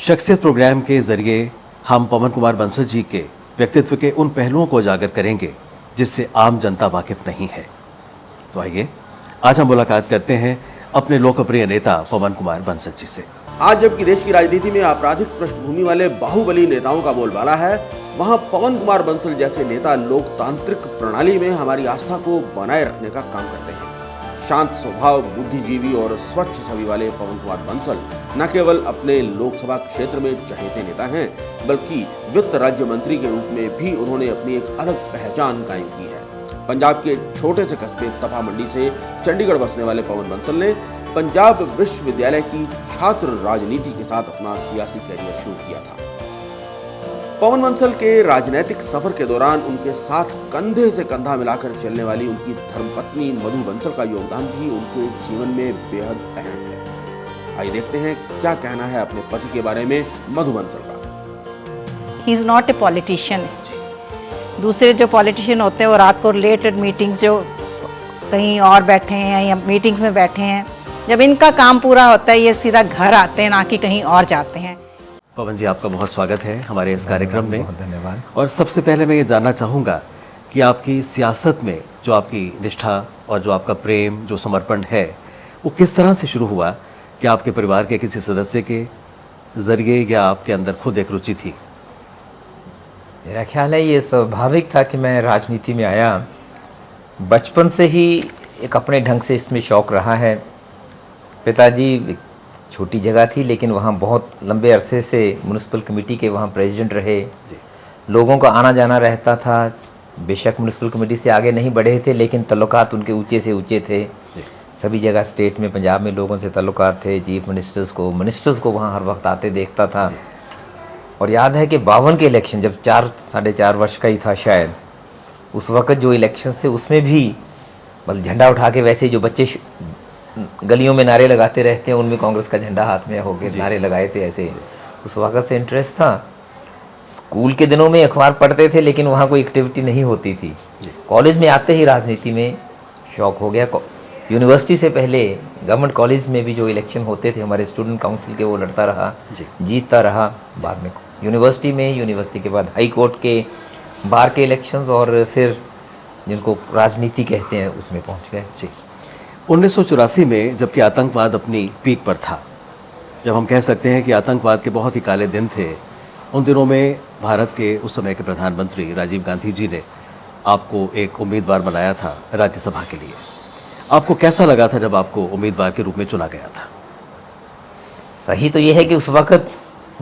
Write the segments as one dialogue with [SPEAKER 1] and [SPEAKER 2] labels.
[SPEAKER 1] शख्सियत प्रोग्राम के जरिए हम पवन कुमार बंसल जी के व्यक्तित्व के उन पहलुओं को उजागर करेंगे जिससे आम जनता वाकिफ नहीं है। तो आइए आज हम मुलाकात करते हैं अपने लोकप्रिय नेता पवन कुमार बंसल जी से।
[SPEAKER 2] आज जबकि देश की राजनीति में आपराधिक पृष्ठभूमि वाले बाहुबली नेताओं का बोलबाला है, वहां पवन कुमार बंसल जैसे नेता लोकतांत्रिक प्रणाली में हमारी आस्था को बनाए रखने का काम करते हैं। शांत स्वभाव, बुद्धिजीवी और स्वच्छ छवि वाले पवन कुमार बंसल न केवल अपने लोकसभा क्षेत्र में चहेते नेता हैं, बल्कि वित्त राज्य मंत्री के रूप में भी उन्होंने अपनी एक अलग पहचान कायम की है। पंजाब के छोटे से कस्बे तपा मंडी से चंडीगढ़ बसने वाले पवन बंसल ने पंजाब विश्वविद्यालय की छात्र राजनीति के साथ अपना सियासी कैरियर शुरू किया था। पवन बंसल के राजनीतिक सफर के दौरान उनके साथ कंधे से कंधा मिलाकर चलने वाली उनकी धर्मपत्नी मधु बंसल का योगदान भी उनके जीवन में बेहद अहम है। आइए देखते हैं क्या कहना है अपने पति के बारे में मधु बंसल का।
[SPEAKER 3] He is not a politician. दूसरे जो पॉलिटिशियन होते हैं वो रात को रिलेटेड मीटिंग्स जो कहीं और बैठे हैं या मीटिंग्स में बैठे हैं, जब इनका काम पूरा होता है ये सीधा घर आते हैं, ना कि कहीं और जाते हैं।
[SPEAKER 1] पवन जी, आपका बहुत स्वागत है हमारे इस कार्यक्रम में।
[SPEAKER 4] बहुत धन्यवाद।
[SPEAKER 1] और सबसे पहले मैं ये जानना चाहूँगा कि आपकी सियासत में जो आपकी निष्ठा और जो आपका प्रेम, जो समर्पण है, वो किस तरह से शुरू हुआ? क्या आपके परिवार के किसी सदस्य के जरिए या आपके अंदर खुद एक रुचि थी?
[SPEAKER 4] मेरा ख्याल है ये स्वाभाविक था कि मैं राजनीति में आया। बचपन से ही एक अपने ढंग से इसमें शौक़ रहा है। पिताजी छोटी जगह थी लेकिन वहाँ बहुत लंबे अरसे से म्यूनिसिपल कमेटी के वहाँ प्रेसिडेंट रहे। लोगों का आना जाना रहता था। बेशक म्यूनिसिपल कमेटी से आगे नहीं बढ़े थे लेकिन तल्लुकात उनके ऊंचे से ऊंचे थे। सभी जगह स्टेट में, पंजाब में लोगों से तल्लुकात थे। चीफ मिनिस्टर्स को वहाँ हर वक्त आते देखता था। और याद है कि 52 के इलेक्शन, जब 4-4.5 वर्ष का ही था शायद, उस वक़्त जो इलेक्शंस थे उसमें भी मतलब झंडा उठा के, वैसे जो बच्चे गलियों में नारे लगाते रहते हैं उनमें कांग्रेस का झंडा हाथ में होके नारे लगाए थे। ऐसे उस वक़्त से इंटरेस्ट था। स्कूल के दिनों में अखबार पढ़ते थे लेकिन वहाँ कोई एक्टिविटी नहीं होती थी। कॉलेज में आते ही राजनीति में शौक़ हो गया। यूनिवर्सिटी से पहले गवर्नमेंट कॉलेज में भी जो इलेक्शन होते थे हमारे स्टूडेंट काउंसिल के, वो लड़ता रहा, जीतता रहा। बाद में यूनिवर्सिटी के बाद हाई कोर्ट के, बार के इलेक्शंस और फिर जिनको राजनीति कहते हैं उसमें पहुँच गए।
[SPEAKER 1] 1984 में जबकि आतंकवाद अपनी पीक पर था, जब हम कह सकते हैं कि आतंकवाद के बहुत ही काले दिन थे, उन दिनों में भारत के उस समय के प्रधानमंत्री राजीव गांधी जी ने आपको एक उम्मीदवार बनाया था राज्यसभा के लिए। आपको कैसा लगा था जब आपको उम्मीदवार के रूप में चुना गया था?
[SPEAKER 4] सही तो ये है कि उस वक़्त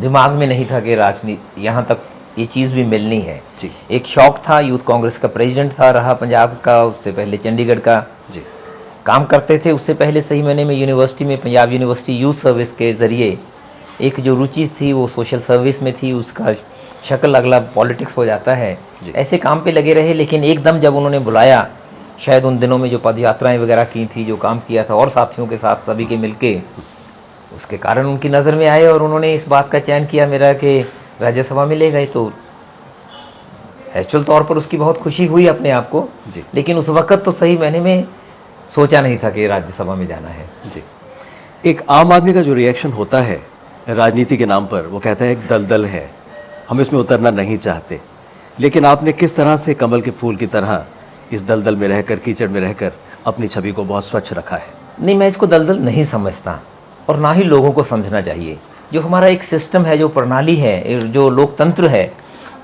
[SPEAKER 4] दिमाग में नहीं था कि राजनीति यहाँ तक ये चीज़ भी मिलनी है। एक शौक़ था। यूथ कांग्रेस का प्रेसिडेंट था रहा पंजाब का, उससे पहले चंडीगढ़ का काम करते थे। उससे पहले सही महीने में यूनिवर्सिटी में, पंजाब यूनिवर्सिटी यूथ सर्विस के ज़रिए एक जो रुचि थी वो सोशल सर्विस में थी। उसका शक्ल अगला पॉलिटिक्स हो जाता है। ऐसे काम पे लगे रहे लेकिन एकदम जब उन्होंने बुलाया, शायद उन दिनों में जो पद यात्राएँ वगैरह की थी, जो काम किया था और साथियों के साथ सभी के मिलके, उसके कारण उनकी नज़र में आए और उन्होंने इस बात का चयन किया मेरा कि राज्यसभा में ले गए। तो एक्चुअल तौर पर उसकी बहुत खुशी हुई अपने आप को, लेकिन उस वक़्त तो सही मैंने में सोचा नहीं था कि राज्यसभा में जाना है।
[SPEAKER 1] एक आम आदमी का जो रिएक्शन होता है राजनीति के नाम पर, वो कहता है एक दलदल है, हम इसमें उतरना नहीं चाहते। लेकिन आपने किस तरह से कमल के फूल की तरह इस दलदल में रहकर, कीचड़ में रहकर अपनी छवि को बहुत स्वच्छ रखा है।
[SPEAKER 4] नहीं, मैं इसको दलदल नहीं समझता और ना ही लोगों को समझना चाहिए। जो हमारा एक सिस्टम है, जो प्रणाली है, जो लोकतंत्र है,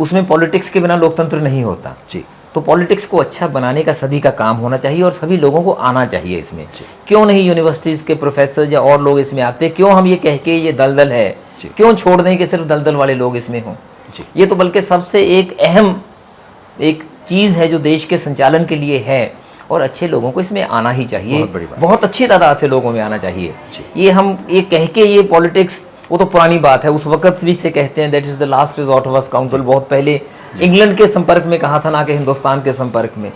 [SPEAKER 4] उसमें पॉलिटिक्स के बिना लोकतंत्र नहीं होता। तो पॉलिटिक्स को अच्छा बनाने का सभी का काम होना चाहिए और सभी लोगों को आना चाहिए इसमें। क्यों नहीं यूनिवर्सिटीज़ के प्रोफेसर या और लोग इसमें आते? क्यों हम ये कह के ये दलदल है, क्यों छोड़ दें कि सिर्फ दलदल वाले लोग इसमें हों? ये तो बल्कि सबसे एक अहम एक चीज़ है जो देश के संचालन के लिए है और अच्छे लोगों को इसमें आना ही चाहिए। बहुत अच्छी तादाद से लोगों में आना चाहिए। ये हम ये कह के ये पॉलिटिक्स, वो तो पुरानी बात है। उस वक्त भी से कहते हैं that is the last resort of us council. बहुत पहले इंग्लैंड के संपर्क में कहा था, ना कि हिंदुस्तान के संपर्क में।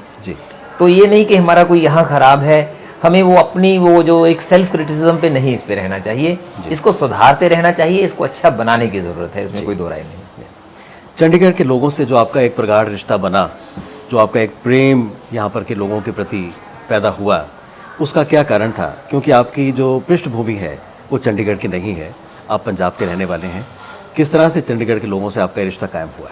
[SPEAKER 4] तो ये नहीं कि हमारा कोई यहाँ खराब है, हमें वो अपनी वो जो एक सेल्फ क्रिटिसिज्म पे नहीं इस पे रहना चाहिए। इसको सुधारते रहना चाहिए, इसको अच्छा बनाने की ज़रूरत है, इसमें कोई दो राय नहीं।
[SPEAKER 1] चंडीगढ़ के लोगों से जो आपका एक प्रगाढ़ रिश्ता बना, जो आपका एक प्रेम यहाँ पर के लोगों के प्रति पैदा हुआ, उसका क्या कारण था? क्योंकि आपकी जो पृष्ठभूमि है वो चंडीगढ़ की नहीं है, आप पंजाब के रहने वाले हैं। किस तरह से चंडीगढ़ के लोगों से आपका रिश्ता कायम हुआ?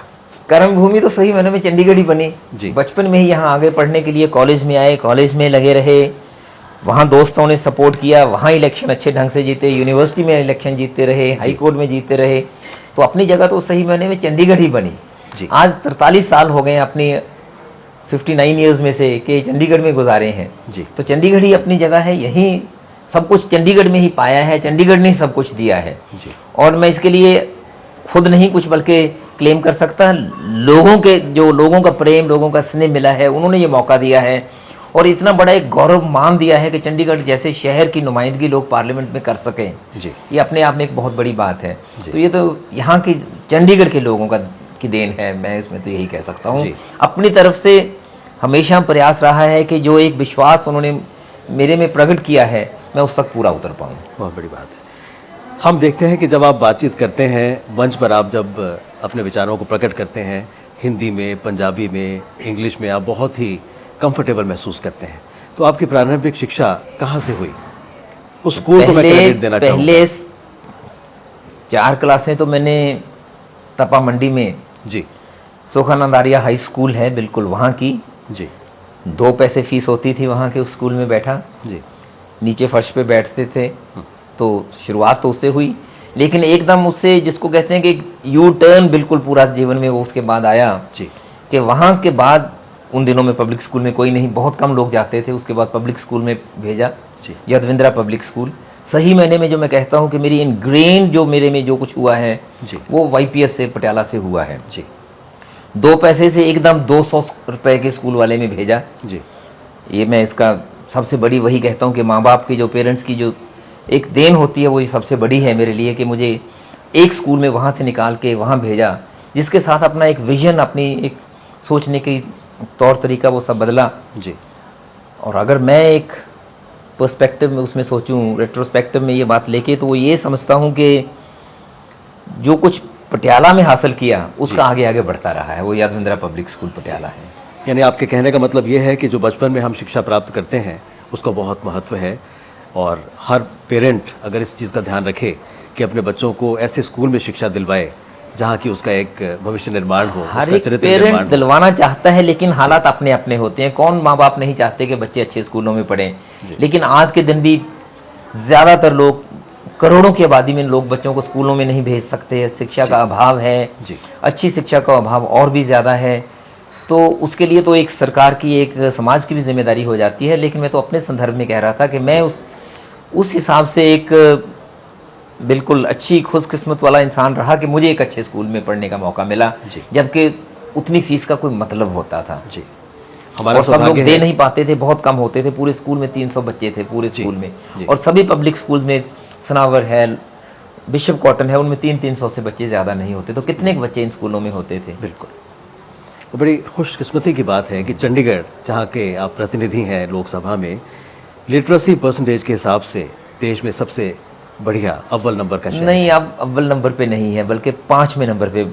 [SPEAKER 4] कर्म भूमि तो सही मायने में चंडीगढ़ ही बनी
[SPEAKER 1] जी।
[SPEAKER 4] बचपन में ही यहाँ आगे पढ़ने के लिए कॉलेज में आए, कॉलेज में लगे रहे, वहाँ दोस्तों ने सपोर्ट किया, वहाँ इलेक्शन अच्छे ढंग से जीते, यूनिवर्सिटी में इलेक्शन जीतते रहे, हाई कोर्ट में जीतते रहे, तो अपनी जगह तो सही मायने में चंडीगढ़ ही बनी।
[SPEAKER 1] जी।
[SPEAKER 4] आज 43 साल हो गए अपनी 59 ईयर्स में से कि चंडीगढ़ में गुजारे हैं।
[SPEAKER 1] जी।
[SPEAKER 4] तो चंडीगढ़ ही अपनी जगह है, यहीं सब कुछ चंडीगढ़ में ही पाया है, चंडीगढ़ ने सब कुछ दिया है।
[SPEAKER 1] जी।
[SPEAKER 4] और मैं इसके लिए खुद नहीं कुछ बल्कि क्लेम कर सकता, लोगों का प्रेम, लोगों का स्नेह मिला है, उन्होंने ये मौका दिया है और इतना बड़ा एक गौरव मान दिया है कि चंडीगढ़ जैसे शहर की नुमाइंदगी लोग पार्लियामेंट में कर सकें।
[SPEAKER 1] जी।
[SPEAKER 4] ये अपने आप में एक बहुत बड़ी बात है।
[SPEAKER 1] जी।
[SPEAKER 4] तो ये तो यहाँ की चंडीगढ़ के लोगों की देन है, मैं इसमें तो यही कह सकता हूँ।
[SPEAKER 1] जी।
[SPEAKER 4] अपनी तरफ से हमेशा प्रयास रहा है कि जो एक विश्वास उन्होंने मेरे में प्रकट किया है मैं उस तक पूरा उतर पाऊँ।
[SPEAKER 1] बहुत बड़ी बात है। हम देखते हैं कि जब आप बातचीत करते हैं मंच पर, आप जब अपने विचारों को प्रकट करते हैं हिंदी में, पंजाबी में, इंग्लिश में, आप बहुत ही कंफर्टेबल महसूस करते हैं। तो आपकी प्रारंभिक शिक्षा कहाँ से हुई? उस स्कूल को मैं क्रेडिट देना चाहूँगा।
[SPEAKER 4] पहले 4 क्लासें तो मैंने तपा मंडी में
[SPEAKER 1] जी।
[SPEAKER 4] सोखानंद आर्या हाई स्कूल है बिल्कुल वहाँ की,
[SPEAKER 1] जी।
[SPEAKER 4] 2 पैसे फीस होती थी वहाँ के उस स्कूल में बैठा,
[SPEAKER 1] जी।
[SPEAKER 4] नीचे फर्श पे बैठते थे। तो शुरुआत तो उससे हुई, लेकिन एकदम उससे जिसको कहते हैं कि यू टर्न बिल्कुल पूरा जीवन में वो उसके बाद आया।
[SPEAKER 1] जी।
[SPEAKER 4] कि वहाँ के बाद उन दिनों में पब्लिक स्कूल में कोई नहीं, बहुत कम लोग जाते थे, उसके बाद पब्लिक स्कूल में भेजा,
[SPEAKER 1] जी।
[SPEAKER 4] यदविंद्रा पब्लिक स्कूल। सही मैंने में जो मैं कहता हूँ कि मेरी इनग्रेन जो मेरे में जो कुछ हुआ है
[SPEAKER 1] जी।
[SPEAKER 4] वो YPS से, पटियाला से हुआ है।
[SPEAKER 1] जी।
[SPEAKER 4] 2 पैसे से एकदम 200 रुपए के स्कूल वाले में भेजा।
[SPEAKER 1] जी।
[SPEAKER 4] ये मैं इसका सबसे बड़ी वही कहता हूँ कि माँ बाप की जो, पेरेंट्स की जो एक देन होती है वो सबसे बड़ी है मेरे लिए, कि मुझे एक स्कूल में वहाँ से निकाल के वहाँ भेजा, जिसके साथ अपना एक विजन, अपनी एक सोचने की तौर तरीका वो सब बदला।
[SPEAKER 1] जी।
[SPEAKER 4] और अगर मैं एक पर्सपेक्टिव में उसमें सोचूं, रेट्रोस्पेक्टिव में ये बात लेके, तो वो ये समझता हूँ कि जो कुछ पटियाला में हासिल किया उसका आगे आगे बढ़ता रहा है, वो यदविंद्रा पब्लिक स्कूल पटियाला है।
[SPEAKER 1] यानी आपके कहने का मतलब ये है कि जो बचपन में हम शिक्षा प्राप्त करते हैं उसका बहुत महत्व है, और हर पेरेंट अगर इस चीज़ का ध्यान रखे कि अपने बच्चों को ऐसे स्कूल में शिक्षा दिलवाए जहाँ की उसका एक भविष्य निर्माण हो,
[SPEAKER 4] हर
[SPEAKER 1] उसका
[SPEAKER 4] एक
[SPEAKER 1] चरित्र निर्माण
[SPEAKER 4] पेरेंट
[SPEAKER 1] हो।
[SPEAKER 4] दिलवाना चाहता है, लेकिन हालात अपने अपने होते हैं। कौन माँ बाप नहीं चाहते कि बच्चे अच्छे स्कूलों में पढ़ें, लेकिन आज के दिन भी ज़्यादातर लोग, करोड़ों की आबादी में लोग बच्चों को स्कूलों में नहीं भेज सकते, शिक्षा का अभाव है, अच्छी शिक्षा का अभाव और भी ज़्यादा है। तो उसके लिए तो एक सरकार की, एक समाज की भी जिम्मेदारी हो जाती है। लेकिन मैं तो अपने संदर्भ में कह रहा था कि मैं उस हिसाब से एक बिल्कुल अच्छी खुशकिस्मत वाला इंसान रहा कि मुझे एक अच्छे स्कूल में पढ़ने का मौका मिला, जबकि उतनी फीस का कोई मतलब होता था।
[SPEAKER 1] जी। हमारा
[SPEAKER 4] और सब लोग
[SPEAKER 1] सौभाग्य
[SPEAKER 4] दे
[SPEAKER 1] है।
[SPEAKER 4] नहीं पाते थे, बहुत कम होते थे। पूरे स्कूल में 300 बच्चे थे पूरे स्कूल में,
[SPEAKER 1] जी।
[SPEAKER 4] और सभी पब्लिक स्कूल्स में, सनावर है, बिशप कॉटन है, उनमें 300 से बच्चे ज़्यादा नहीं होते। तो कितने बच्चे इन स्कूलों में होते थे?
[SPEAKER 1] बिल्कुल। तो बड़ी खुशकिस्मती की बात है कि चंडीगढ़, जहाँ के आप प्रतिनिधि हैं लोकसभा में, लिटरेसी परसेंटेज के हिसाब से देश में सबसे बढ़िया अव्वल नंबर का शहर
[SPEAKER 4] नहीं, अब अव्वल नंबर पे नहीं है, बल्कि 5वें नंबर पे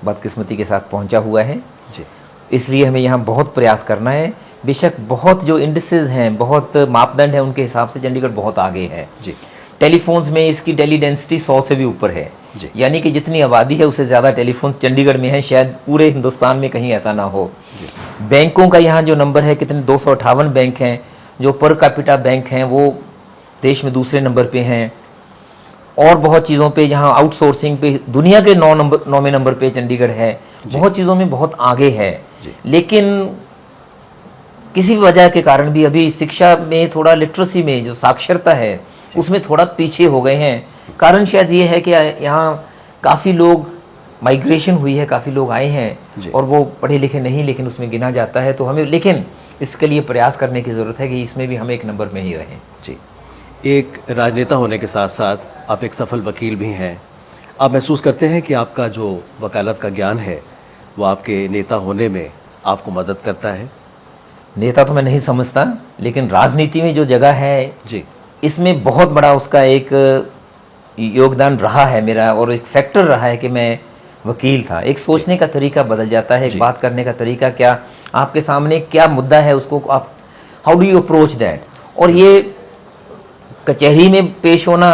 [SPEAKER 4] बदकिस्मती के साथ पहुंचा हुआ है।
[SPEAKER 1] जी।
[SPEAKER 4] इसलिए हमें यहाँ बहुत प्रयास करना है। बेशक बहुत जो इंडिसेस हैं, बहुत मापदंड हैं, उनके हिसाब से चंडीगढ़ बहुत आगे है।
[SPEAKER 1] जी।
[SPEAKER 4] टेलीफोन्स में इसकी टेली डेंसिटी 100 से भी ऊपर है।
[SPEAKER 1] जी।
[SPEAKER 4] यानी कि जितनी आबादी है उससे ज़्यादा टेलीफोन्स चंडीगढ़ में है, शायद पूरे हिंदुस्तान में कहीं ऐसा ना हो। बैंकों का यहाँ जो नंबर है, कितने 258 बैंक हैं, जो पर कैपिटा बैंक हैं वो देश में दूसरे नंबर पे हैं। और बहुत चीज़ों पे यहाँ आउटसोर्सिंग पे दुनिया के 9वें नंबर पे चंडीगढ़ है। बहुत चीज़ों में बहुत आगे है। लेकिन किसी भी वजह के कारण भी अभी शिक्षा में थोड़ा, लिटरेसी में जो साक्षरता है उसमें थोड़ा पीछे हो गए हैं। कारण शायद ये है कि यहाँ काफ़ी लोग, माइग्रेशन हुई है, काफ़ी लोग आए हैं और वो पढ़े लिखे नहीं, लेकिन उसमें गिना जाता है। तो हमें लेकिन इसके लिए प्रयास करने की ज़रूरत है कि इसमें भी हम एक नंबर में ही रहें।
[SPEAKER 1] जी। एक राजनेता होने के साथ साथ आप एक सफल वकील भी हैं। आप महसूस करते हैं कि आपका जो वकालत का ज्ञान है वो आपके नेता होने में आपको मदद करता है?
[SPEAKER 4] नेता तो मैं नहीं समझता, लेकिन राजनीति में जो जगह है
[SPEAKER 1] जी,
[SPEAKER 4] इसमें बहुत बड़ा उसका एक योगदान रहा है मेरा, और एक फैक्टर रहा है कि मैं वकील था। एक सोचने का तरीका बदल जाता है, एक बात करने का तरीका, क्या आपके सामने क्या मुद्दा है उसको आप, how do you approach that. और ये कचहरी में पेश होना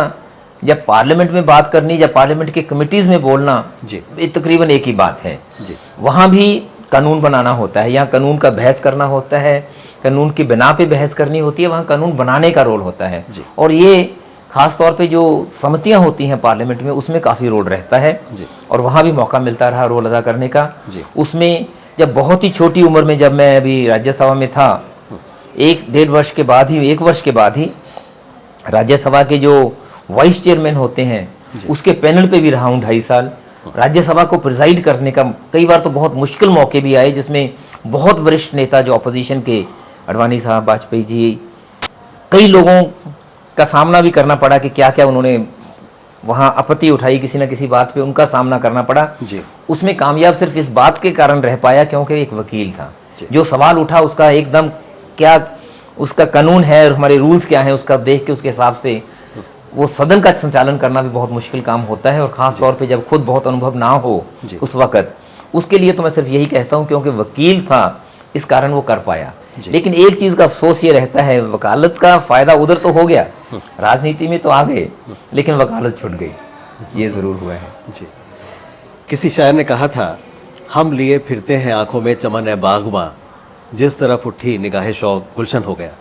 [SPEAKER 4] जब पार्लियामेंट में बात करनी, जब पार्लियामेंट के कमिटीज़ में बोलना,
[SPEAKER 1] जी।
[SPEAKER 4] ये तकरीबन एक ही बात है।
[SPEAKER 1] जी।
[SPEAKER 4] वहाँ भी कानून बनाना होता है, यहाँ कानून का बहस करना होता है, कानून की बिना पे बहस करनी होती है, वहाँ कानून बनाने का रोल होता है।
[SPEAKER 1] जी।
[SPEAKER 4] और ये खास तौर पे जो समितियाँ होती हैं पार्लियामेंट में, उसमें काफ़ी रोल रहता है।
[SPEAKER 1] जी।
[SPEAKER 4] और वहाँ भी मौका मिलता रहा रोल अदा करने का।
[SPEAKER 1] जी।
[SPEAKER 4] उसमें जब बहुत ही छोटी उम्र में, जब मैं अभी राज्यसभा में था, 1 वर्ष के बाद ही राज्यसभा के जो वाइस चेयरमैन होते हैं, उसके पैनल पे भी रहा हूँ 2.5 साल। राज्यसभा को प्रिजाइड करने का कई बार तो बहुत मुश्किल मौके भी आए, जिसमें बहुत वरिष्ठ नेता जो अपोजिशन के, अडवाणी साहब, वाजपेयी जी, कई लोगों का सामना भी करना पड़ा कि क्या क्या उन्होंने वहाँ आपत्ति उठाई, किसी न किसी बात पे उनका सामना करना पड़ा।
[SPEAKER 1] जी।
[SPEAKER 4] उसमें कामयाब सिर्फ इस बात के कारण रह पाया क्योंकि एक वकील था।
[SPEAKER 1] जी।
[SPEAKER 4] जो सवाल उठा उसका एकदम क्या उसका कानून है और हमारे रूल्स क्या हैं, उसका देख के उसके हिसाब से वो सदन का संचालन करना भी बहुत मुश्किल काम होता है। और ख़ास तौर पे जब खुद बहुत अनुभव ना हो उस वक़्त, उसके लिए तो मैं सिर्फ यही कहता हूँ क्योंकि वकील था, इस कारण वो कर पाया। लेकिन एक चीज़ का अफसोस ये रहता है, वकालत का फ़ायदा उधर तो हो गया, राजनीति में तो आ गए, लेकिन वकालत छूट गई, ये ज़रूर हुआ है।
[SPEAKER 1] जी। किसी शायर ने कहा था, हम लिए फिरते हैं आंखों में चमन है बागबां, जिस तरफ उठी निगाहे शौक गुलशन हो गया।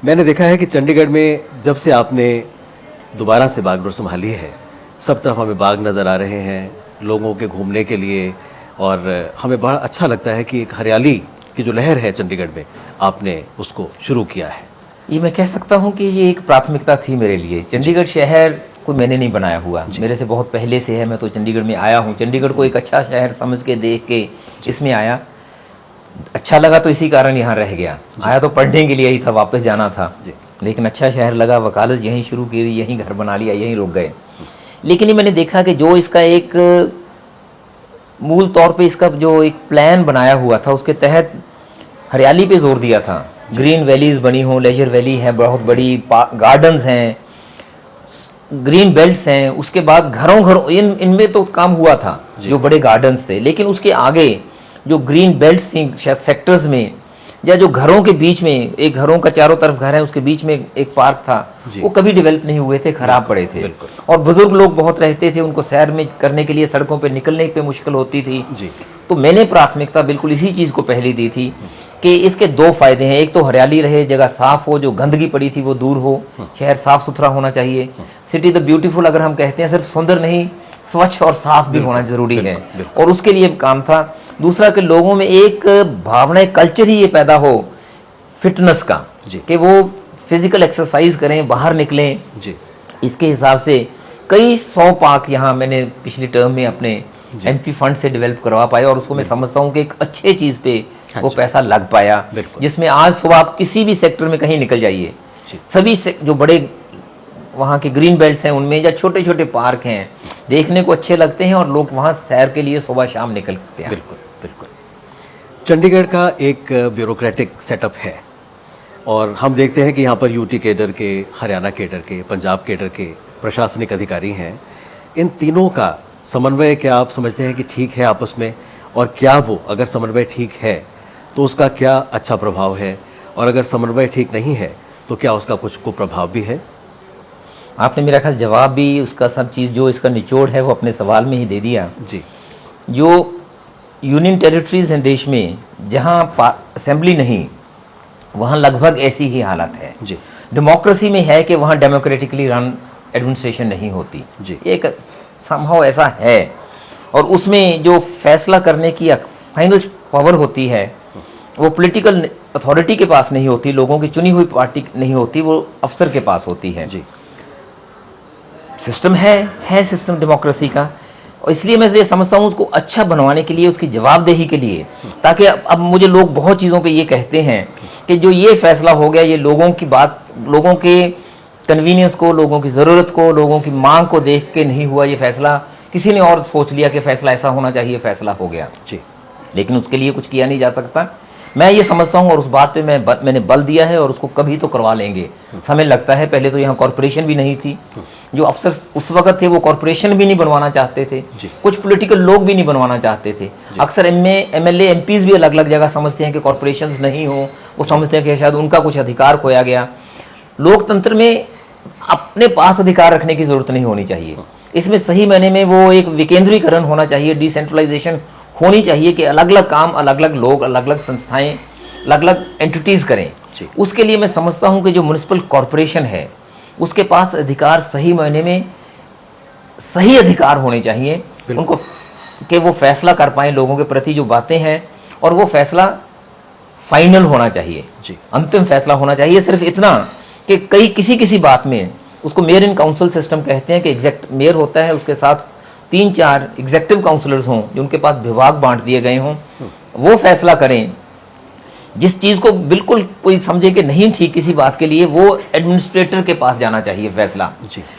[SPEAKER 1] मैंने देखा है कि चंडीगढ़ में जब से आपने दोबारा से बागडोर संभाली है, सब तरफ हमें बाग नज़र आ रहे हैं लोगों के घूमने के लिए, और हमें बड़ा अच्छा लगता है कि एक हरियाली की जो लहर है चंडीगढ़ में, आपने उसको शुरू किया है।
[SPEAKER 4] ये मैं कह सकता हूँ कि ये एक प्राथमिकता थी मेरे लिए। चंडीगढ़ शहर को मैंने नहीं बनाया हुआ, मेरे से बहुत पहले से है। मैं तो चंडीगढ़ में आया हूँ, चंडीगढ़ को एक अच्छा शहर समझ के, देख के इसमें आया, अच्छा लगा तो इसी कारण यहाँ रह गया। आया तो पढ़ने के लिए ही था, वापस जाना था, लेकिन अच्छा शहर लगा, वकालत यहीं शुरू की, यहीं घर बना लिया, यहीं रुक गए। लेकिन ये मैंने देखा कि जो इसका एक मूल तौर पे इसका जो एक प्लान बनाया हुआ था, उसके तहत हरियाली पे जोर दिया था। ग्रीन वैलीज बनी हो, लेजर वैली है बहुत बड़ी, गार्डन्स हैं, ग्रीन बेल्ट्स हैं, उसके बाद घरों इनमें तो काम हुआ था, जो बड़े गार्डन्स थे। लेकिन उसके आगे जो ग्रीन बेल्ट्स थी सेक्टर्स में, या जो घरों के बीच में, एक घरों का चारों तरफ घर है, उसके बीच में एक पार्क था, वो कभी डेवलप नहीं हुए थे, खराब पड़े थे। और बुजुर्ग लोग बहुत रहते थे, उनको सैर में करने के लिए सड़कों पे निकलने पे मुश्किल होती थी। तो मैंने प्राथमिकता बिल्कुल इसी चीज़ को पहले दी थी कि इसके 2 फायदे हैं। एक तो हरियाली रहे, जगह साफ हो, जो गंदगी पड़ी थी वो दूर हो, शहर साफ सुथरा होना चाहिए। सिटी द ब्यूटीफुल अगर हम कहते हैं, सिर्फ सुंदर नहीं, स्वच्छ और साफ भी होना जरूरी है, और उसके लिए काम था। दूसरा कि लोगों में एक भावना, कल्चर ही ये पैदा हो फिटनेस का, कि वो फिजिकल एक्सरसाइज करें, बाहर निकलें। इसके हिसाब से कई 100 पार्क यहाँ मैंने पिछली टर्म में अपने एमपी फंड से डेवलप करवा पाया, और उसको मैं समझता हूँ कि एक अच्छे चीज़ पे वो पैसा लग पाया, जिसमें आज सुबह आप किसी भी सेक्टर में कहीं निकल जाइए, सभी जो बड़े वहाँ के ग्रीन बेल्ट्स हैं उनमें, या छोटे छोटे पार्क हैं, देखने को अच्छे लगते हैं, और लोग वहाँ सैर के लिए सुबह शाम निकलते हैं।
[SPEAKER 1] बिल्कुल बिल्कुल। चंडीगढ़ का एक ब्यूरोक्रेटिक सेटअप है, और हम देखते हैं कि यहाँ पर यूटी केडर के, हरियाणा केडर के, पंजाब केडर के प्रशासनिक अधिकारी हैं। इन तीनों का समन्वय क्या आप समझते हैं कि ठीक है आपस में, और क्या वो अगर समन्वय ठीक है तो उसका क्या अच्छा प्रभाव है, और अगर समन्वय ठीक नहीं है तो क्या उसका कुछ कुप्रभाव भी है?
[SPEAKER 4] आपने मेरा ख्याल जवाब भी उसका सब चीज़ जो इसका निचोड़ है वो अपने सवाल में ही दे दिया।
[SPEAKER 1] जी।
[SPEAKER 4] जो यूनियन टेरिटरीज हैं देश में, जहाँ असेंबली नहीं, वहाँ लगभग ऐसी ही हालत है।
[SPEAKER 1] जी।
[SPEAKER 4] डेमोक्रेसी में है कि वहाँ डेमोक्रेटिकली रन एडमिनिस्ट्रेशन नहीं होती।
[SPEAKER 1] जी।
[SPEAKER 4] एक संभव ऐसा है, और उसमें जो फैसला करने की फाइनल पावर होती है वो पॉलिटिकल अथॉरिटी के पास नहीं होती, लोगों की चुनी हुई पार्टी नहीं होती, वो अफसर के पास होती है।
[SPEAKER 1] जी।
[SPEAKER 4] सिस्टम है सिस्टम डेमोक्रेसी का, और इसलिए मैं ये समझता हूँ उसको अच्छा बनवाने के लिए, उसकी जवाबदेही के लिए, ताकि अब मुझे लोग बहुत चीज़ों पे ये कहते हैं कि जो ये फैसला हो गया, ये लोगों की बात, लोगों के कन्वीनियंस को, लोगों की ज़रूरत को, लोगों की मांग को देख के नहीं हुआ ये फैसला, किसी ने और सोच लिया कि फैसला ऐसा होना चाहिए, फैसला हो गया।
[SPEAKER 1] जी।
[SPEAKER 4] लेकिन उसके लिए कुछ किया नहीं जा सकता, मैं ये समझता हूँ, और उस बात पे मैंने बल दिया है, और उसको कभी तो करवा लेंगे। समय लगता है, पहले तो यहाँ कॉरपोरेशन भी नहीं थी, जो अफसर उस वक्त थे वो कॉरपोरेशन भी नहीं बनवाना चाहते थे, कुछ पॉलिटिकल लोग भी नहीं बनवाना चाहते थे। अक्सर एमएलए एमपीज भी अलग अलग जगह समझते हैं कि कॉरपोरेशंस नहीं हो, वो समझते हैं कि शायद उनका कुछ अधिकार खोया गया। लोकतंत्र में अपने पास अधिकार रखने की जरूरत नहीं होनी चाहिए। इसमें सही मायने में वो एक विकेंद्रीकरण होना चाहिए, डिसेंट्रलाइजेशन होनी चाहिए कि अलग अलग काम अलग अलग लोग, अलग अलग संस्थाएं, अलग अलग एंटिटीज करें। उसके लिए मैं समझता हूं कि जो म्युनिसिपल कॉरपोरेशन है उसके पास अधिकार सही मायने में सही अधिकार होने चाहिए उनको, कि वो फैसला कर पाएं लोगों के प्रति जो बातें हैं, और वो फैसला फाइनल होना चाहिए, अंतिम फैसला होना चाहिए। सिर्फ इतना कि किसी बात में उसको मेयर इन काउंसिल सिस्टम कहते हैं कि एग्जैक्ट मेयर होता है, उसके साथ 3-4 एग्जेक्टिव काउंसलर्स हों जो उनके पास विभाग बांट दिए गए हों, वो फैसला करें। जिस चीज़ को बिल्कुल कोई समझे कि नहीं ठीक किसी बात के लिए, वो एडमिनिस्ट्रेटर के पास जाना चाहिए फैसला,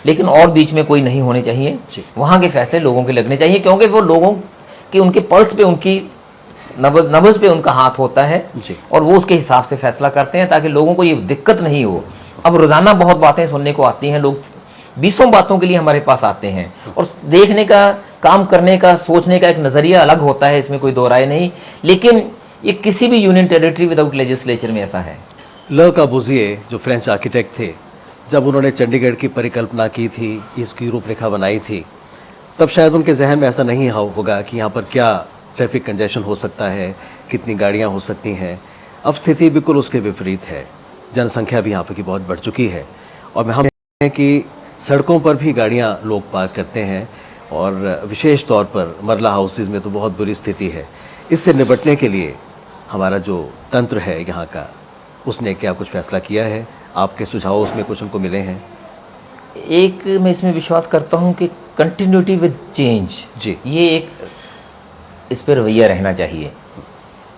[SPEAKER 4] लेकिन और बीच में कोई नहीं होने चाहिए। वहाँ के फैसले लोगों के लगने चाहिए, क्योंकि वो लोगों के उनके पल्स पे, उनकी नब्ज़ पे उनका हाथ होता है और वो उसके हिसाब से फैसला करते हैं ताकि लोगों को ये दिक्कत नहीं हो। अब रोज़ाना बहुत बातें सुनने को आती हैं, लोग 20 बातों के लिए हमारे पास आते हैं, और देखने का, काम करने का, सोचने का एक नज़रिया अलग होता है, इसमें कोई दो राय नहीं। लेकिन ये किसी भी यूनियन टेरिटरी विदाउट लेजिस्लेचर में ऐसा है।
[SPEAKER 1] ल कॉर्बुज़िए जो फ्रेंच आर्किटेक्ट थे, जब उन्होंने चंडीगढ़ की परिकल्पना की थी, इसकी रूपरेखा बनाई थी, तब शायद उनके जहन में ऐसा नहीं होगा कि यहाँ पर क्या ट्रैफिक कंजेशन हो सकता है, कितनी गाड़ियाँ हो सकती हैं। अब स्थिति बिल्कुल उसके विपरीत है। जनसंख्या भी यहाँ पर की बहुत बढ़ चुकी है, और हम हैं कि सड़कों पर भी गाड़ियाँ लोग पार्क करते हैं, और विशेष तौर पर मरला हाउसेज में तो बहुत बुरी स्थिति है। इससे निपटने के लिए हमारा जो तंत्र है यहाँ का, उसने क्या कुछ फैसला किया है? आपके सुझाव उसमें कुछ उनको मिले हैं?
[SPEAKER 4] एक मैं इसमें विश्वास करता हूँ कि कंटिन्यूटी विद चेंज, ये एक इस पर रवैया रहना चाहिए।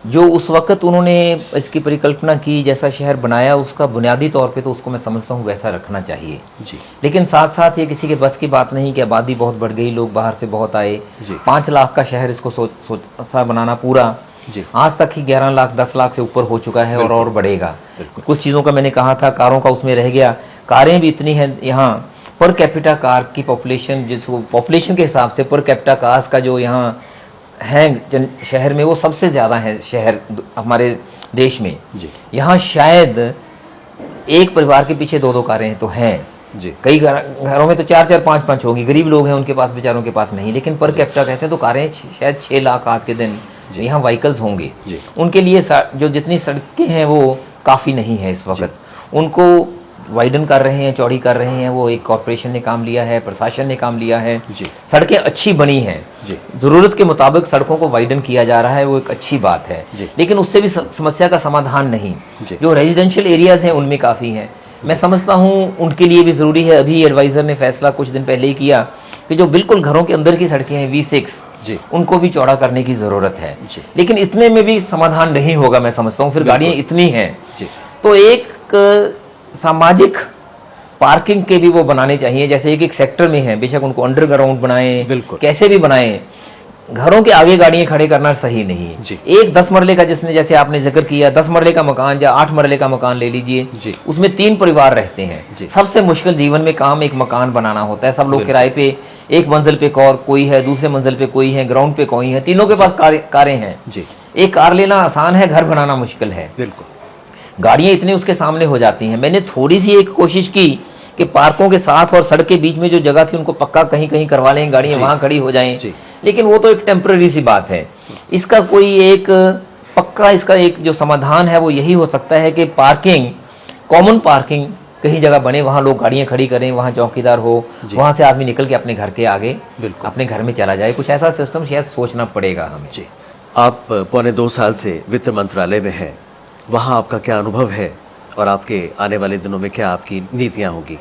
[SPEAKER 4] जो उस वक़्त उन्होंने इसकी परिकल्पना की, जैसा शहर बनाया, उसका बुनियादी तौर पे तो उसको मैं समझता हूँ वैसा रखना चाहिए। लेकिन साथ साथ ये किसी के बस की बात नहीं कि आबादी बहुत बढ़ गई, लोग बाहर से बहुत आए, 5 लाख का शहर इसको सोचा बनाना पूरा, आज तक ही 11 लाख 10 लाख से ऊपर हो चुका है, और बढ़ेगा। कुछ चीज़ों का मैंने कहा था, कारों का उसमें रह गया। कारें भी इतनी हैं यहाँ, पर कैपिटा कार की पॉपुलेशन, जिसको पॉपुलेशन के हिसाब से पर कैपिटा कार्स का जो यहाँ है शहर में, वो सबसे ज़्यादा है शहर हमारे देश में। यहाँ शायद एक परिवार के पीछे 2-2 कारें तो हैं। कई घरों में तो 4-4 5-5 होंगी। गरीब लोग हैं, उनके पास, बेचारों के पास नहीं, लेकिन पर कैपिटा कहते हैं तो कारें शायद 6 लाख आज के दिन यहाँ व्हीकल्स होंगे। उनके लिए जो जितनी सड़कें हैं वो काफ़ी नहीं है इस वक्त। उनको वाइडन कर रहे हैं, चौड़ी कर रहे हैं, वो एक कॉर्पोरेशन ने काम लिया है, प्रशासन ने काम लिया है। सड़कें अच्छी बनी हैं, ज़रूरत के मुताबिक सड़कों को वाइडन किया जा रहा है, वो एक अच्छी बात है। लेकिन उससे भी समस्या का समाधान नहीं। जो रेजिडेंशियल एरियाज़ हैं उनमें काफ़ी हैं। मैं समझता हूँ उनके लिए भी ज़रूरी है। अभी एडवाइज़र ने फैसला कुछ दिन पहले ही किया कि जो बिल्कुल घरों के अंदर की सड़कें हैं V6, उनको भी चौड़ा करने की ज़रूरत है। लेकिन इतने में भी समाधान नहीं होगा, मैं समझता हूँ। फिर गाड़ियाँ इतनी हैं, तो एक सामाजिक पार्किंग के भी वो बनाने चाहिए। जैसे एक सेक्टर में है, बेशक उनको अंडरग्राउंड बनाएं, कैसे भी बनाएं, घरों के आगे गाड़ियां खड़े करना सही नहीं है। एक 10 मरले का, जिसने जैसे आपने जिक्र किया, 10 मरले का मकान या 8 मरले का मकान ले लीजिए, उसमें 3 परिवार रहते हैं। सबसे मुश्किल जीवन में काम एक मकान बनाना होता है। सब लोग किराए पे, एक मंजिल पे कोई है, दूसरे मंजिल पे कोई है, ग्राउंड पे कोई है, तीनों के पास कारें हैं। एक कार लेना आसान है, घर बनाना मुश्किल है। गाड़ियां इतनी उसके सामने हो जाती हैं। मैंने थोड़ी सी एक कोशिश की कि पार्कों के साथ और सड़क के बीच में जो जगह थी उनको पक्का कहीं कहीं करवा लें, गाड़ियां वहां खड़ी हो जाएं, लेकिन वो तो एक टेम्पररी सी बात है। इसका कोई एक पक्का, इसका एक जो समाधान है वो यही हो सकता है कि पार्किंग, कॉमन पार्किंग कहीं जगह बने, वहाँ लोग गाड़ियाँ खड़ी करें, वहाँ चौकीदार हो, वहाँ से आदमी निकल के अपने घर के आगे अपने घर में चला जाए। कुछ ऐसा सिस्टम शायद सोचना पड़ेगा हमें।
[SPEAKER 1] आप 1.25 साल से वित्त मंत्रालय में हैं, वहाँ आपका क्या अनुभव है और आपके आने वाले दिनों में क्या आपकी नीतियाँ होगी?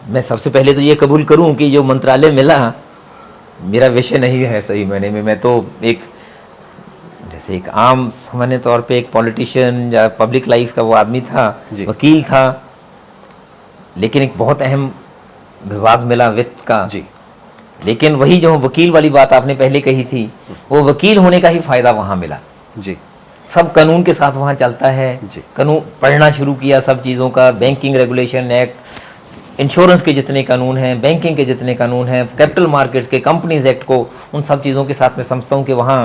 [SPEAKER 4] मैं सबसे पहले तो ये कबूल करूँ कि जो मंत्रालय मिला मेरा विषय नहीं है सही मायने में। मैं तो जैसे एक आम सामान्य तौर पे एक पॉलिटिशियन या पब्लिक लाइफ का वो आदमी था, वकील था, लेकिन एक बहुत अहम विभाग मिला वित्त का। लेकिन वही जो वकील वाली बात आपने पहले कही थी, वो वकील होने का ही फायदा वहाँ मिला। सब कानून के साथ वहाँ चलता है। कानून पढ़ना शुरू किया, सब चीज़ों का, बैंकिंग रेगुलेशन एक्ट, इंश्योरेंस के जितने कानून हैं, बैंकिंग के जितने कानून हैं, कैपिटल मार्केट्स के, कंपनीज एक्ट को, उन सब चीज़ों के साथ मैं समझता हूँ कि वहाँ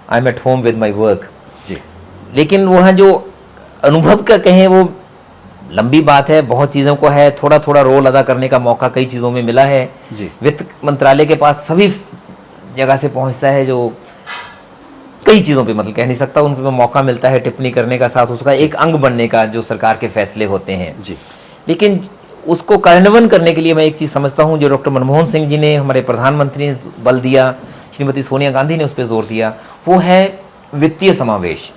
[SPEAKER 4] I am at home with my work. लेकिन वहाँ जो अनुभव का कहें वो लंबी बात है, बहुत चीज़ों को है, थोड़ा थोड़ा रोल अदा करने का मौका कई चीज़ों में मिला है।
[SPEAKER 1] जी।
[SPEAKER 4] वित्त मंत्रालय के पास सभी जगह से पहुंचता है, जो कई चीज़ों पे मतलब कह नहीं सकता, उन पे मौका मिलता है टिप्पणी करने का, साथ उसका एक अंग बनने का जो सरकार के फैसले होते हैं।
[SPEAKER 1] जी।
[SPEAKER 4] लेकिन उसको कार्यान्वयन करने के लिए मैं एक चीज़ समझता हूँ, जो डॉक्टर मनमोहन सिंह जी ने, हमारे प्रधानमंत्री ने बल दिया, श्रीमती सोनिया गांधी ने उस पर जोर दिया, वो है वित्तीय समावेश।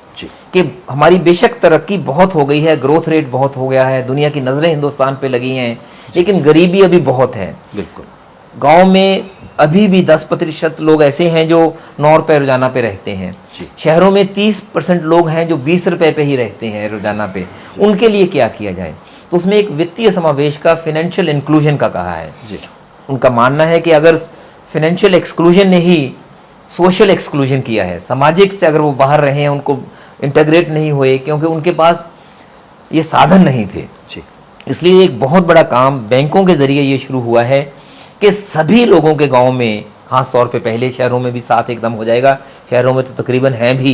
[SPEAKER 4] कि हमारी बेशक तरक्की बहुत हो गई है, ग्रोथ रेट बहुत हो गया है, दुनिया की नज़रें हिंदुस्तान पे लगी हैं, लेकिन गरीबी अभी बहुत है।
[SPEAKER 1] बिल्कुल।
[SPEAKER 4] गांव में अभी भी 10% लोग ऐसे हैं जो 9 रुपये रोजाना पे रहते हैं। शहरों में 30% लोग हैं जो 20 रुपये पे ही रहते हैं रोजाना पे। उनके लिए क्या किया जाए? तो उसमें एक वित्तीय समावेश का, फाइनेंशियल इंक्लूजन का कहा है। उनका मानना है कि अगर फाइनेंशियल एक्सक्लूजन ने ही सोशल एक्सक्लूजन किया है, सामाजिक से अगर वो बाहर रहे हैं, उनको इंटीग्रेट नहीं हुए, क्योंकि उनके पास ये साधन नहीं थे। इसलिए एक बहुत बड़ा काम बैंकों के जरिए ये शुरू हुआ है कि सभी लोगों के गांव में, खास तौर पे पहले शहरों में भी साथ एकदम हो जाएगा, शहरों में तो तकरीबन हैं भी,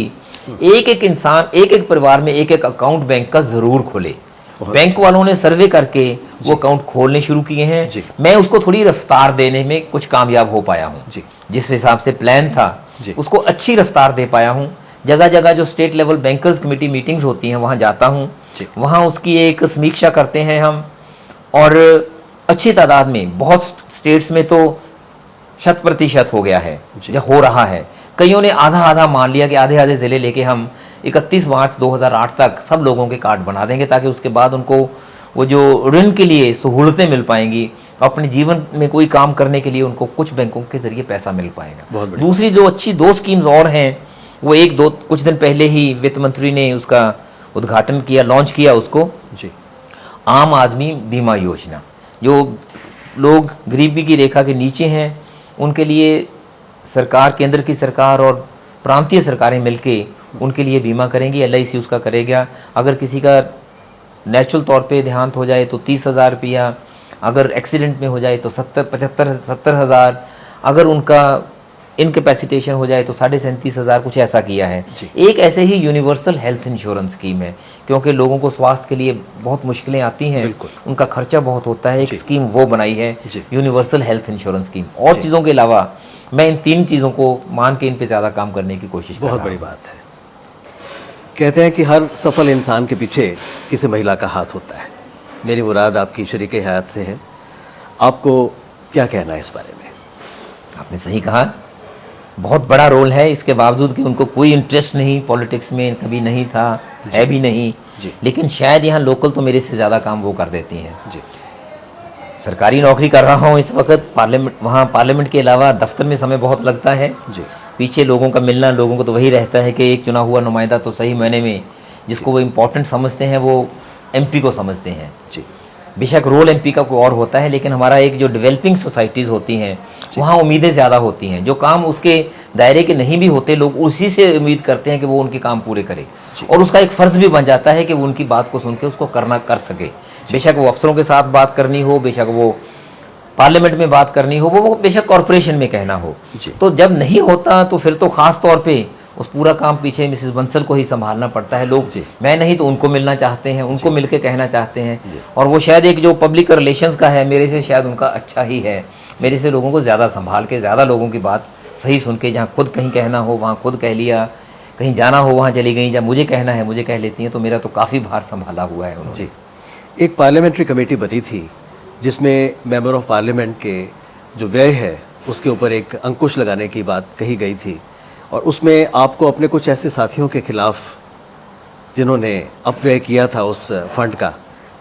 [SPEAKER 4] एक एक इंसान, एक एक परिवार में एक एक अकाउंट बैंक का जरूर खोले। बैंक वालों ने सर्वे करके वो अकाउंट खोलने शुरू किए हैं। मैं उसको थोड़ी रफ्तार देने में कुछ कामयाब हो पाया हूँ। जिस हिसाब से प्लान था उसको अच्छी रफ्तार दे पाया हूँ। जगह जगह जो state level bankers committee meetings होती हैं वहाँ जाता हूँ, वहाँ उसकी एक समीक्षा करते हैं हम, और अच्छी तादाद में, बहुत स्टेट्स में तो 100% हो गया है, जो हो रहा है। कईयों ने आधा आधा मान लिया कि आधे आधे ज़िले लेके हम 31 मार्च 2008 तक सब लोगों के कार्ड बना देंगे, ताकि उसके बाद उनको वो जो ऋण के लिए सहूलतें मिल पाएंगी, अपने जीवन में कोई काम करने के लिए उनको कुछ बैंकों के जरिए पैसा मिल पाएगा। दूसरी जो अच्छी 2 स्कीम्स और हैं, वो कुछ दिन पहले ही वित्त मंत्री ने उसका उद्घाटन किया, लॉन्च किया उसको, आम आदमी बीमा योजना। जो लोग गरीबी की रेखा के नीचे हैं उनके लिए सरकार, केंद्र की सरकार और प्रांतीय सरकारें मिलके उनके लिए बीमा करेंगी। LIC उसका करेगा। अगर किसी का नेचुरल तौर पे देहांत हो जाए तो 30,000 रुपया, अगर एक्सीडेंट में हो जाए तो 70,000, अगर उनका इनकैपेसिटेशन हो जाए तो 37,500, कुछ ऐसा किया है। एक ऐसे ही यूनिवर्सल हेल्थ इंश्योरेंस स्कीम है, क्योंकि लोगों को स्वास्थ्य के लिए बहुत मुश्किलें आती हैं, उनका खर्चा बहुत होता है। एक स्कीम वो बनाई है, यूनिवर्सल हेल्थ इंश्योरेंस स्कीम। और चीज़ों के अलावा मैं इन 3 चीज़ों को मान के इन पे ज़्यादा काम करने की कोशिश कर रहा हूं।
[SPEAKER 1] बहुत बड़ी बात है। कहते हैं कि हर सफल इंसान के पीछे किसी महिला का हाथ होता है। मेरी मुराद आपकी शरीके हयात से है। आपको क्या कहना है इस बारे में?
[SPEAKER 4] आपने सही कहा, बहुत बड़ा रोल है, इसके बावजूद कि उनको कोई इंटरेस्ट नहीं पॉलिटिक्स में, कभी नहीं था, है भी नहीं। लेकिन शायद यहाँ लोकल तो मेरे से ज़्यादा काम वो कर देती हैं। सरकारी नौकरी कर रहा हूँ इस वक्त, पार्लियामेंट के अलावा दफ्तर में समय बहुत लगता है। पीछे लोगों का मिलना, लोगों को तो वही रहता है कि एक चुना हुआ नुमाइंदा तो सही मायने में जिसको वो इम्पोर्टेंट समझते हैं वो MP को समझते हैं। बेशक रोल MP का कोई और होता है, लेकिन हमारा एक जो डेवलपिंग सोसाइटीज़ होती हैं वहाँ उम्मीदें ज़्यादा होती हैं। जो काम उसके दायरे के नहीं भी होते, लोग उसी से उम्मीद करते हैं कि वो उनके काम पूरे करे, और उसका एक फ़र्ज़ भी बन जाता है कि वो उनकी बात को सुन के उसको कर सके। बेशक वो अफसरों के साथ बात करनी हो, बेशक वो पार्लियामेंट में बात करनी हो, वो बेशक कॉरपोरेशन में कहना हो। तो जब नहीं होता तो फिर तो ख़ास तौर पे उस पूरा काम पीछे मिसेस बंसल को ही संभालना पड़ता है। लोग मैं नहीं तो उनको मिलना चाहते हैं, उनको मिलके कहना चाहते हैं, और वो शायद एक जो पब्लिक रिलेशंस का है, मेरे से शायद उनका अच्छा ही है। मेरे से लोगों को ज़्यादा संभाल के, ज़्यादा लोगों की बात सही सुन के, जहाँ खुद कहीं कहना हो वहाँ खुद कह लिया, कहीं जाना हो वहाँ चली गई, जब मुझे कहना है मुझे कह लेती हैं। तो मेरा तो काफ़ी भार संभाला हुआ है उन्होंने।
[SPEAKER 1] एक पार्लियामेंट्री कमेटी बनी थी जिसमें मेंबर ऑफ पार्लियामेंट के जो व्यय है उसके ऊपर एक अंकुश लगाने की बात कही गई थी, और उसमें आपको अपने कुछ ऐसे साथियों के खिलाफ जिन्होंने अपव्यय किया था उस फंड का,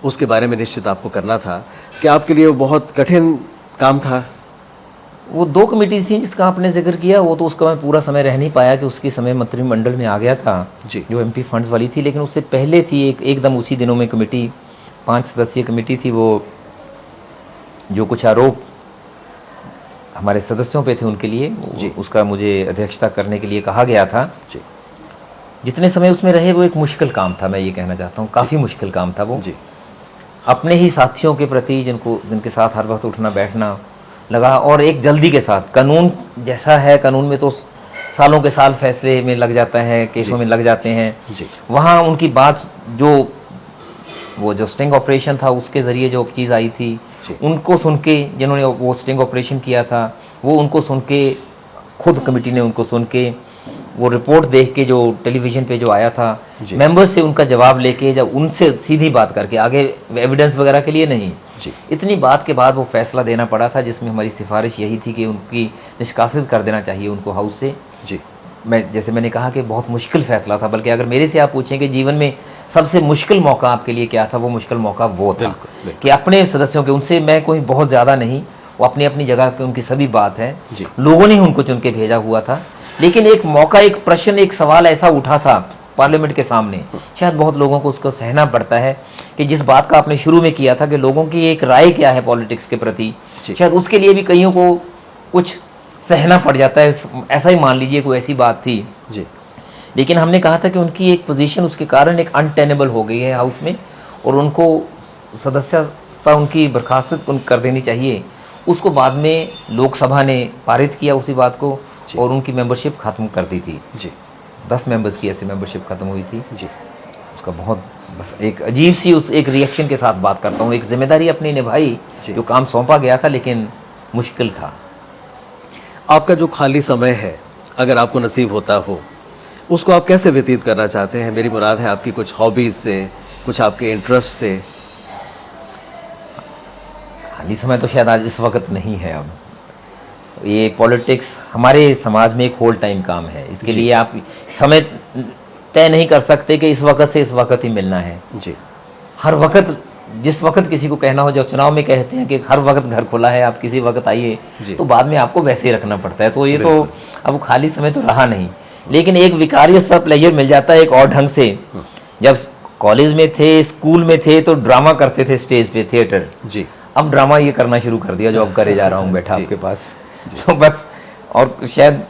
[SPEAKER 1] उसके बारे में निश्चित आपको करना था। क्या आपके लिए वो बहुत कठिन काम था?
[SPEAKER 4] वो 2 कमेटीज थी जिसका आपने जिक्र किया, वो तो उसका मैं पूरा समय रह नहीं पाया कि उसके समय मंत्रिमंडल में आ गया था जो MP फंड्स वाली थी। लेकिन उससे पहले थी एकदम उसी दिनों में कमेटी, 5 सदस्यीय कमेटी थी वो, जो कुछ आरोप हमारे सदस्यों पे थे उनके लिए, उसका मुझे अध्यक्षता करने के लिए कहा गया था। जितने समय उसमें रहे वो एक मुश्किल काम था, मैं ये कहना चाहता हूँ, काफ़ी मुश्किल काम था वो। अपने ही साथियों के प्रति जिनके साथ हर वक्त उठना बैठना लगा, और एक जल्दी के साथ, कानून जैसा है, कानून में तो सालों के साल फैसले में लग जाता है, केसों में लग जाते हैं। वहाँ उनकी बात जो वो जो स्टिंग ऑपरेशन था उसके ज़रिए जो चीज़ आई थी,
[SPEAKER 1] जी।
[SPEAKER 4] उनको सुन के, जिन्होंने वो स्टिंग ऑपरेशन किया था, वो उनको सुन के, खुद कमेटी ने उनको सुन के, वो रिपोर्ट देख के जो टेलीविज़न पे जो आया था,
[SPEAKER 1] जी।
[SPEAKER 4] मेंबर्स से उनका जवाब लेके, जब उनसे सीधी बात करके, आगे एविडेंस वगैरह के लिए नहीं,
[SPEAKER 1] जी।
[SPEAKER 4] इतनी बात के बाद वो फैसला देना पड़ा था, जिसमें हमारी सिफारिश यही थी कि उनकी निष्कासित कर देना चाहिए उनको हाउस से।
[SPEAKER 1] जी।
[SPEAKER 4] जैसे मैंने कहा कि बहुत मुश्किल फैसला था, बल्कि अगर मेरे से आप पूछें कि जीवन में सबसे मुश्किल मौका आपके लिए क्या था, वो मुश्किल मौका वो था
[SPEAKER 1] बिल्कुल, बिल्कुल।
[SPEAKER 4] कि अपने सदस्यों के, उनसे मैं कोई बहुत ज़्यादा नहीं, वो अपनी अपनी जगह पे उनकी सभी बात है,
[SPEAKER 1] जी।
[SPEAKER 4] लोगों ने उनको चुन के भेजा हुआ था, लेकिन एक मौका, एक प्रश्न, एक सवाल ऐसा उठा था पार्लियामेंट के सामने, शायद बहुत लोगों को उसको सहना पड़ता है कि जिस बात का आपने शुरू में किया था कि लोगों की एक राय क्या है पॉलिटिक्स के प्रति,
[SPEAKER 1] जी।
[SPEAKER 4] शायद उसके लिए भी कईयों को कुछ सहना पड़ जाता है, ऐसा ही मान लीजिए कोई ऐसी बात थी।
[SPEAKER 1] जी।
[SPEAKER 4] लेकिन हमने कहा था कि उनकी एक पोजीशन उसके कारण एक अनटेनेबल हो गई है हाउस में, और उनको सदस्यता उनकी बर्खास्त कर देनी चाहिए। उसको बाद में लोकसभा ने पारित किया उसी बात को,
[SPEAKER 1] जी।
[SPEAKER 4] और उनकी मेंबरशिप ख़त्म कर दी थी।
[SPEAKER 1] जी।
[SPEAKER 4] 10 मेंबर्स की ऐसी मेंबरशिप ख़त्म हुई थी।
[SPEAKER 1] जी।
[SPEAKER 4] उसका बहुत, बस एक अजीब सी उस एक रिएक्शन के साथ बात करता हूँ। एक जिम्मेदारी अपनी निभाई,
[SPEAKER 1] जी।
[SPEAKER 4] जो काम सौंपा गया था, लेकिन मुश्किल था।
[SPEAKER 1] आपका जो खाली समय है, अगर आपको नसीब होता हो, उसको आप कैसे व्यतीत करना चाहते हैं? मेरी मुराद है आपकी कुछ हॉबीज़ से, कुछ आपके इंटरेस्ट से।
[SPEAKER 4] खाली समय तो शायद आज इस वक्त नहीं है। अब ये पॉलिटिक्स हमारे समाज में एक होल टाइम काम है, इसके
[SPEAKER 1] जी।
[SPEAKER 4] लिए आप समय तय नहीं कर सकते कि इस वक्त से इस वक्त ही मिलना है।
[SPEAKER 1] जी।
[SPEAKER 4] हर वक्त, जिस वक्त किसी को कहना हो, जो चुनाव में कहते हैं कि हर वक्त घर खुला है, आप किसी वक्त आइए,
[SPEAKER 1] जी।
[SPEAKER 4] तो बाद में आपको वैसे ही रखना पड़ता है। तो ये तो
[SPEAKER 1] बिल्कुल।
[SPEAKER 4] अब खाली समय तो रहा नहीं, लेकिन एक विकारियस सा प्लेजर मिल जाता है एक और ढंग से। जब कॉलेज में थे, स्कूल में थे, तो ड्रामा करते थे स्टेज पे, थिएटर।
[SPEAKER 1] जी।
[SPEAKER 4] अब ड्रामा ये करना शुरू कर दिया जो अब करे जा रहा हूँ बैठा
[SPEAKER 1] जी।
[SPEAKER 4] आपके पास। तो बस, और शायद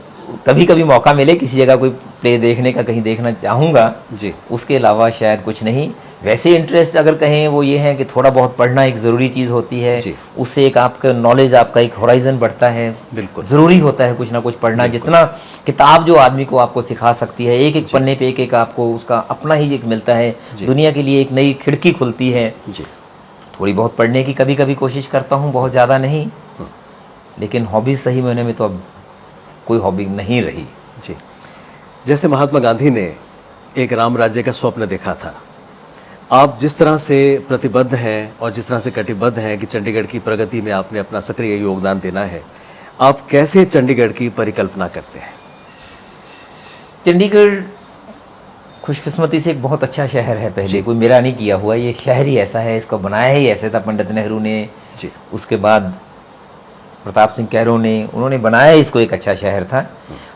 [SPEAKER 4] कभी कभी मौका मिले किसी जगह कोई प्ले देखने का, कहीं देखना चाहूँगा,
[SPEAKER 1] जी।
[SPEAKER 4] उसके अलावा शायद कुछ नहीं। वैसे इंटरेस्ट अगर कहें वो ये है कि थोड़ा बहुत पढ़ना एक ज़रूरी चीज़ होती है,
[SPEAKER 1] जी।
[SPEAKER 4] उससे एक आपका नॉलेज, आपका एक होराइजन बढ़ता है।
[SPEAKER 1] बिल्कुल।
[SPEAKER 4] ज़रूरी होता है कुछ ना कुछ पढ़ना, जितना किताब जो आदमी को आपको सिखा सकती है, एक एक पन्ने पे एक एक आपको उसका अपना ही एक मिलता है,
[SPEAKER 1] जी।
[SPEAKER 4] दुनिया के लिए एक नई खिड़की खुलती है।
[SPEAKER 1] जी।
[SPEAKER 4] थोड़ी बहुत पढ़ने की कभी कभी कोशिश करता हूँ, बहुत ज़्यादा नहीं, लेकिन हॉबीज़ सही मायने में तो अब कोई हॉबी नहीं रही।
[SPEAKER 1] जी। जैसे महात्मा गांधी ने एक राम राज्य का स्वप्न देखा था, आप जिस तरह से प्रतिबद्ध हैं और जिस तरह से कटिबद्ध हैं कि चंडीगढ़ की प्रगति में आपने अपना सक्रिय योगदान देना है, आप कैसे चंडीगढ़ की परिकल्पना करते हैं?
[SPEAKER 4] चंडीगढ़ खुशकिस्मती से एक बहुत अच्छा शहर है। पहले कोई मेरा नहीं किया हुआ, ये शहर ही ऐसा है, इसको बनाया ही ऐसे था पंडित नेहरू ने।
[SPEAKER 1] जी।
[SPEAKER 4] उसके बाद प्रताप सिंह कैरो ने, उन्होंने बनाया इसको एक अच्छा शहर था।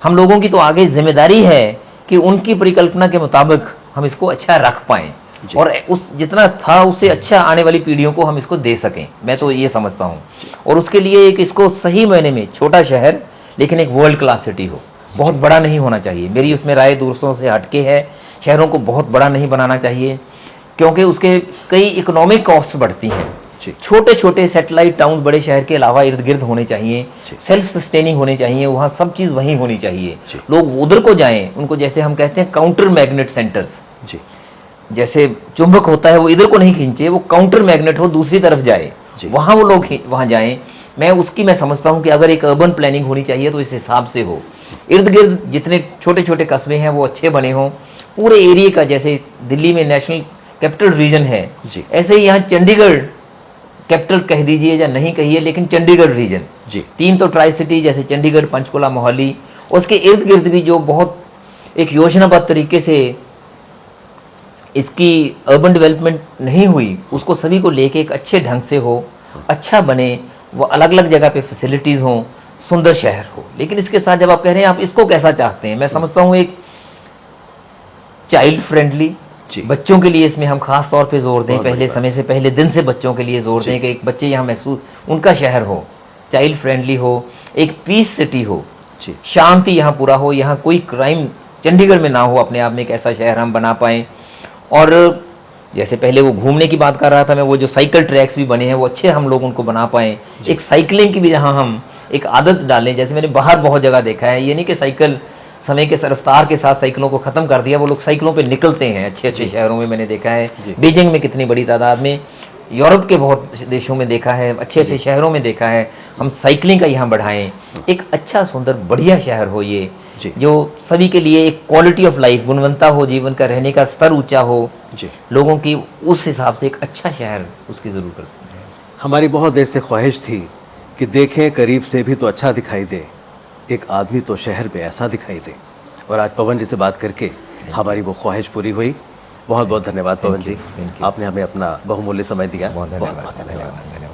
[SPEAKER 4] हम लोगों की तो आगे जिम्मेदारी है कि उनकी परिकल्पना के मुताबिक हम इसको अच्छा रख पाएँ, और उस जितना था उससे अच्छा आने वाली पीढ़ियों को हम इसको दे सकें। मैं तो ये समझता हूँ, और उसके लिए एक इसको सही मायने में छोटा शहर, लेकिन एक वर्ल्ड क्लास सिटी हो, बहुत बड़ा नहीं होना चाहिए। मेरी उसमें राय दूसरों से हटके है। शहरों को बहुत बड़ा नहीं बनाना चाहिए, क्योंकि उसके कई इकोनॉमिक कॉस्ट बढ़ती हैं। छोटे छोटे सैटेलाइट टाउन बड़े शहर के अलावा इर्द गिर्द होने चाहिए, सेल्फ सस्टेनिंग होने चाहिए, वहाँ सब चीज़ वहीं होनी चाहिए। लोग उधर को जाएं, उनको जैसे हम कहते हैं काउंटर मैग्नेट सेंटर्स, जैसे चुंबक होता है वो इधर को नहीं खींचे, वो काउंटर मैग्नेट हो, दूसरी तरफ जाए, वहाँ वो लोग वहाँ जाएं। मैं समझता हूँ कि अगर एक अर्बन प्लानिंग होनी चाहिए तो इस हिसाब से हो, इर्द गिर्द जितने छोटे छोटे कस्बे हैं वो अच्छे बने हों, पूरे एरिया का, जैसे दिल्ली में नेशनल कैपिटल रीजन है, ऐसे ही यहाँ चंडीगढ़ कैपिटल कह दीजिए या नहीं कहिए, लेकिन चंडीगढ़ रीजन, 3 तो ट्राई सिटी जैसे चंडीगढ़, पंचकुला, मोहाली, उसके इर्द गिर्द भी जो बहुत एक योजनाबद्ध तरीके से इसकी अर्बन डेवलपमेंट नहीं हुई, उसको सभी को लेके एक अच्छे ढंग से हो, अच्छा बने, वो अलग अलग जगह पे फैसिलिटीज़ हों, सुंदर शहर हो। लेकिन इसके साथ जब आप कह रहे हैं आप इसको कैसा चाहते हैं, मैं समझता हूँ एक चाइल्ड फ्रेंडली, बच्चों के लिए इसमें हम खास तौर पे जोर दें, पहले समय से पहले दिन से बच्चों के लिए जोर दें कि एक बच्चे यहाँ महसूस, उनका शहर हो, चाइल्ड फ्रेंडली हो, एक पीस सिटी हो, शांति यहाँ पूरा हो, यहाँ कोई क्राइम चंडीगढ़ में ना हो, अपने आप में एक ऐसा शहर हम बना पाएँ। और जैसे पहले वो घूमने की बात कर रहा था मैं, वो जो साइकिल ट्रैक्स भी बने हैं वो अच्छे हम लोग उनको बना पाएँ, एक साइकिलिंग की भी जहाँ हम एक आदत डालें। जैसे मैंने बाहर बहुत जगह देखा है, ये नहीं कि साइकिल समय के रफ्तार के साथ साइकिलों को ख़त्म कर दिया। वो लोग साइकिलों पे निकलते हैं अच्छे अच्छे शहरों में, मैंने देखा है बीजिंग में कितनी बड़ी तादाद में, यूरोप के बहुत देशों में देखा है, अच्छे अच्छे शहरों में देखा है। हम साइकिलिंग का यहाँ बढ़ाएं, एक अच्छा सुंदर बढ़िया शहर हो ये, जो सभी के लिए एक क्वालिटी ऑफ लाइफ, गुणवत्ता हो, जीवन का रहने का स्तर ऊंचा हो, लोगों की उस हिसाब से एक अच्छा शहर उसकी ज़रूर करते हैं।
[SPEAKER 1] हमारी बहुत देर से ख्वाहिश थी कि देखें करीब से भी तो अच्छा दिखाई दे, एक आदमी तो शहर में ऐसा दिखाई दे। और आज पवन जी से बात करके हमारी वो ख्वाहिश पूरी हुई। बहुत बहुत धन्यवाद पवन जी, आपने हमें अपना बहुमूल्य समय दिया।
[SPEAKER 4] बहुत धन्यवाद।